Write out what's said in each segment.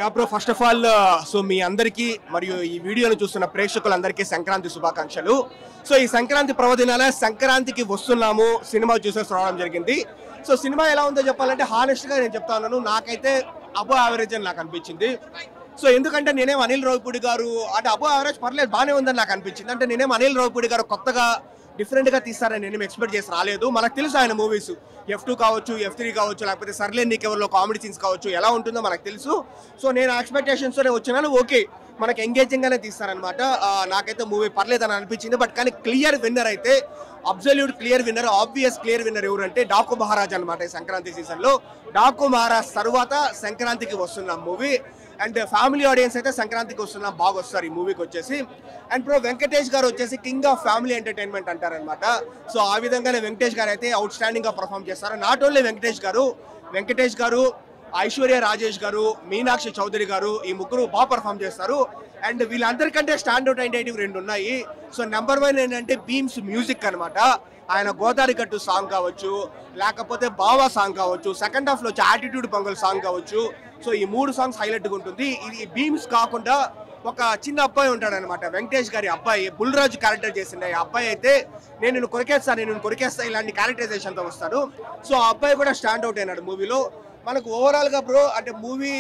Yeah bro, first of all so మీ అందరికీ మరియు ఈ వీడియోను చూస్తున్న ప్రేక్షకులందరికీ సంక్రాంతి శుభాకాంక్షలు. సో ఈ సంక్రాంతి పర్వదినాల సంక్రాంతికి వస్తున్నాము సినిమా చూసేసి రావడం జరిగింది. సో సినిమా ఎలా ఉందో చెప్పాలంటే హానెస్ట్గా నేను చెప్తా ఉన్నాను, నాకైతే అబో యావరేజ్ అని నాకు అనిపించింది. సో ఎందుకంటే నేనేం అనిల్ రావిపూడి గారు అంటే అబో యావరేజ్ పర్లేదు బాగానే ఉందని నాకు అనిపించింది. అంటే నేనేం అనిల్ రావిపూడి గారు కొత్తగా డిఫరెంట్గా తీస్తారని నేను ఎక్స్పెక్ట్ చేసి రాలేదు. మనకు తెలుసు ఆయన మూవీస్ F2 కావచ్చు, F3 కావచ్చు, లేకపోతే సర్లే నీకెవరిలో కామెడీ సీన్స్ కావచ్చు, ఎలా ఉంటుందో మనకు తెలుసు. సో నేను ఎక్స్పెక్టేషన్స్తోనే వచ్చినాను. ఓకే, మనకు ఎంగేజింగ్గానే తీస్తారనమాట. నాకైతే మూవీ పర్లేదని అనిపించింది. బట్ కానీ క్లియర్ విన్నర్ అయితే absolute clear winner, obvious clear winner ఎవరంటే డాకు మహారాజ్ అనమాట. ఈ సంక్రాంతి సీజన్లో డాకు మహారాజ్ తర్వాత సంక్రాంతికి వస్తున్న మూవీ. అండ్ ఫ్యామిలీ ఆడియన్స్ అయితే సంక్రాంతికి వస్తున్నా బాగా వస్తారు ఈ మూవీకి వచ్చేసి. అండ్ ప్రో వెంకటేష్ గారు వచ్చేసి కింగ్ ఆఫ్ ఫ్యామిలీ ఎంటర్టైన్మెంట్ అంటారనమాట. సో ఆ విధంగానే వెంకటేష్ గారు అయితే అవుట్ స్టాండింగ్గా పర్ఫామ్ చేస్తారు. నాట్ ఓన్లీ వెంకటేష్ గారు, ఐశ్వర్య రాజేష్ గారు, మీనాక్షి చౌదరి గారు, ఈ ముగ్గురు బాగా పర్ఫామ్ చేస్తారు. అండ్ వీళ్ళందరికంటే స్టాండౌట్ అయ్యేటివి రెండు ఉన్నాయి. సో నెంబర్ 1 ఏంటంటే బీమ్స్ మ్యూజిక్ అనమాట. ఆయన గోదావరి గట్టు సాంగ్ కావచ్చు, లేకపోతే బావా సాంగ్ కావచ్చు, సెకండ్ హాఫ్లో వచ్చి యాటిట్యూడ్ పొంగల్ సాంగ్ కావచ్చు. సో ఈ 3 సాంగ్స్ హైలైట్గా ఉంటుంది. ఇది బీమ్స్ కాకుండా ఒక చిన్న అబ్బాయి ఉంటాడనమాట, వెంకటేష్ గారి అబ్బాయి, బుల్రాజు క్యారెక్టర్ చేసిండే ఆ అబ్బాయి అయితే నేను కొరికేస్తా ఇలాంటి క్యారెక్టరైజేషన్తో వస్తాడు. సో ఆ అబ్బాయి కూడా స్టాండ్ అవుట్ అయినాడు మూవీలో. మనకు ఓవరాల్గా బ్రో అంటే మూవీ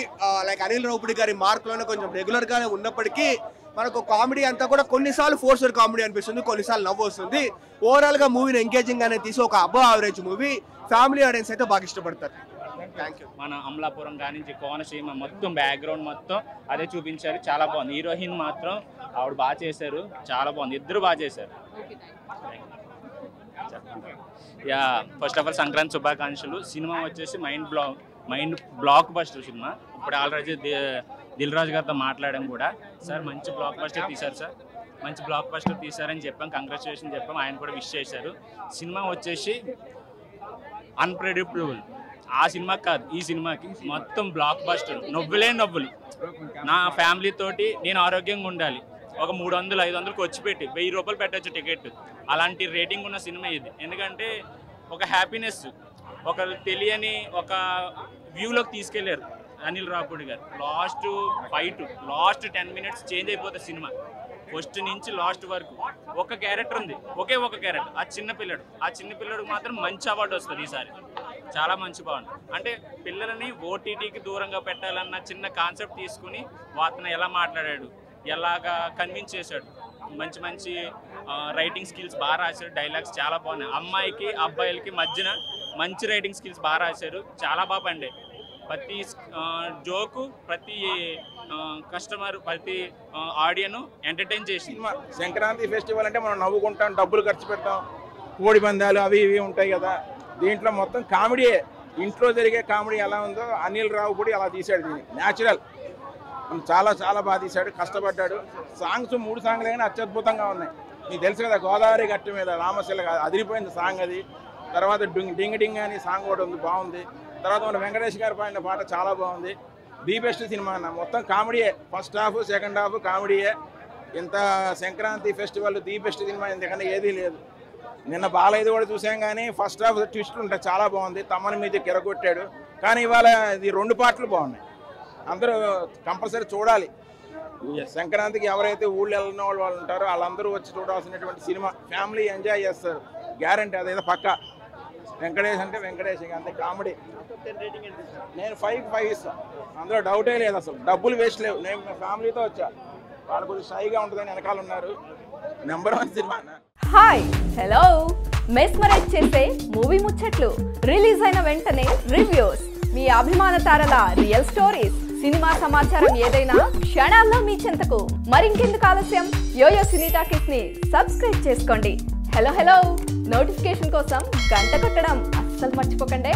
లైక్ అనిల్ రావిపూడి గారి మార్క్లోనే కొంచెం రెగ్యులర్గానే ఉన్నప్పటికీ మనకు కామెడీ అంతా కూడా కొన్నిసార్లు ఫోర్స్డ్ కామెడీ అనిపిస్తుంది, కొన్నిసార్లు నవ్వు వస్తుంది. ఓవరాల్గా మూవీని ఎంగేజింగ్ అనేది తీసి ఒక అబో యావరేజ్ మూవీ, ఫ్యామిలీ ఆడియన్స్ అయితే బాగా ఇష్టపడతారు. మన అమలాపురం కానించి కోనసీమ మొత్తం బ్యాక్గ్రౌండ్ మొత్తం అదే చూపించారు. చాలా బాగుంది. హీరోయిన్ మాత్రం ఆవిడ బాగా చేశారు, చాలా బాగుంది. ఇద్దరు బాగా చేశారు. Yeah first of all Sankranti శుభాకాంక్షలు. సినిమా వచ్చేసి మైండ్ బ్లాక్ బస్టర్ సినిమా. ఇప్పుడు ఆల్రెడీ దిల్ రాజు గారితో మాట్లాడాం కూడా. సార్ మంచి బ్లాక్ బస్టర్ తీశారు సార్, మంచి బ్లాక్ బస్టర్ తీశారని చెప్పాం, కంగ్రాచులేషన్ చెప్పాం. ఆయన కూడా విష్ చేశారు. సినిమా వచ్చేసి అన్ప్రెడిక్టబుల్. ఆ సినిమాకి కాదు, ఈ సినిమాకి మొత్తం బ్లాక్ బస్టర్. నవ్వులు. నా ఫ్యామిలీ తోటి నేను ఆరోగ్యంగా ఉండాలి, ఒక 300-500కి వచ్చి పెట్టి 1000 రూపాయలు పెట్టచ్చు టికెట్. అలాంటి రేటింగ్ ఉన్న సినిమా ఇది. ఎందుకంటే ఒక హ్యాపీనెస్, ఒక తెలియని ఒక వ్యూలోకి తీసుకెళ్లారు అనిల్ రావిపూడి గారు. లాస్ట్ 10 మినిట్స్ చేంజ్ అయిపోతుంది సినిమా. ఫస్ట్ నుంచి లాస్ట్ వరకు ఒక క్యారెక్టర్ ఉంది, ఒకే ఒక క్యారెక్టర్, ఆ చిన్న పిల్లడు మాత్రం మంచి అవార్డు వస్తుంది ఈసారి. చాలా మంచి బాగుంది. అంటే పిల్లలని ఓటీటీకి దూరంగా పెట్టాలన్న చిన్న కాన్సెప్ట్ తీసుకుని అతను ఎలా మాట్లాడాడు, ఎలాగా కన్విన్స్ చేశాడు. మంచి రైటింగ్ స్కిల్స్ బాగా రాశారు. డైలాగ్స్ చాలా బాగున్నాయి. అమ్మాయికి అబ్బాయిలకి మధ్యన మంచి రైటింగ్ స్కిల్స్ బాగా రాశారు. చాలా బాగా పండాయి. ప్రతి జోకు, ప్రతి కస్టమర్, ప్రతి ఆడియన్ ఎంటర్టైన్ చేసి. సంక్రాంతి ఫెస్టివల్ అంటే మనం నవ్వుకుంటాం, డబ్బులు ఖర్చు పెడతాం, కోడి పందాలు అవి ఇవి ఉంటాయి కదా. దీంట్లో మొత్తం కామెడీయే. ఇంట్లో జరిగే కామెడీ ఎలా ఉందో అనిల్ రావిపూడి అలా తీశాడు. దీన్ని న్యాచురల్ చాలా బాగా తీశాడు, కష్టపడ్డాడు. సాంగ్స్ 3 సాంగ్లు అయినా అత్యద్భుతంగా ఉన్నాయి. మీకు తెలుసు కదా, గోదావరి గట్టు మీద రామశిల అదిరిపోయింది సాంగ్ అది. తర్వాత డింగ్ అని సాంగ్ కూడా ఉంది, బాగుంది. తర్వాత మన వెంకటేష్ గారి పాడిన పాట చాలా బాగుంది. ది బెస్ట్ సినిమా అన్న, మొత్తం కామెడీయే. ఫస్ట్ హాఫ్ సెకండ్ హాఫ్ కామెడీయే. ఇంత Sankranti festival the best cinema ఎందుకంటే ఏదీ లేదు. నిన్న బాలయ్యది కూడా చూసాం, కానీ ఫస్ట్ హాఫ్ ట్విస్ట్ ఉంటే చాలా బాగుంది. తమ్మని మీద కిరగొట్టాడు. కానీ ఇవాళ ఇది 2 పాటలు బాగున్నాయి. అందరూ కంపల్సరీ చూడాలి. సంక్రాంతికి ఎవరైతే ఊళ్ళో వెళ్ళిన వాళ్ళు ఉంటారో వాళ్ళందరూ వచ్చి చూడాల్సినటువంటి సినిమా. ఫ్యామిలీ ఎంజాయ్ చేస్తారు గ్యారంటీ, అదైతే పక్కా. వెంకటేష్ అంటే వెంకటేష్, అంతే కామెడీ. నేను 5 ఇస్తాను, అందులో డౌటే లేదు. అసలు డబ్బులు వేస్ట్ లేవు. నేను ఫ్యామిలీతో వచ్చా, వాళ్ళు కొంచెం షైగా ఉంటుందని వెనకాల ఉన్నారు. Number 1 cinema. Hi hello, mesmerize చేసే మూవీ ముచ్చట్లు, రిలీజ్ అయిన వెంటనే రివ్యూస్, మీ అభిమాన తారల రియల్ స్టోరీస్, సినిమా సమాచారం ఏదైనా క్షణాల్లో మీ చెంతకు. మరింకెందుకు ఆలస్యం, యోయో సినీ టాకీస్ ని సబ్స్క్రైబ్ చేసుకోండి. హలో నోటిఫికేషన్ కోసం గంట కొట్టడం అస్సలు మర్చిపోకండి.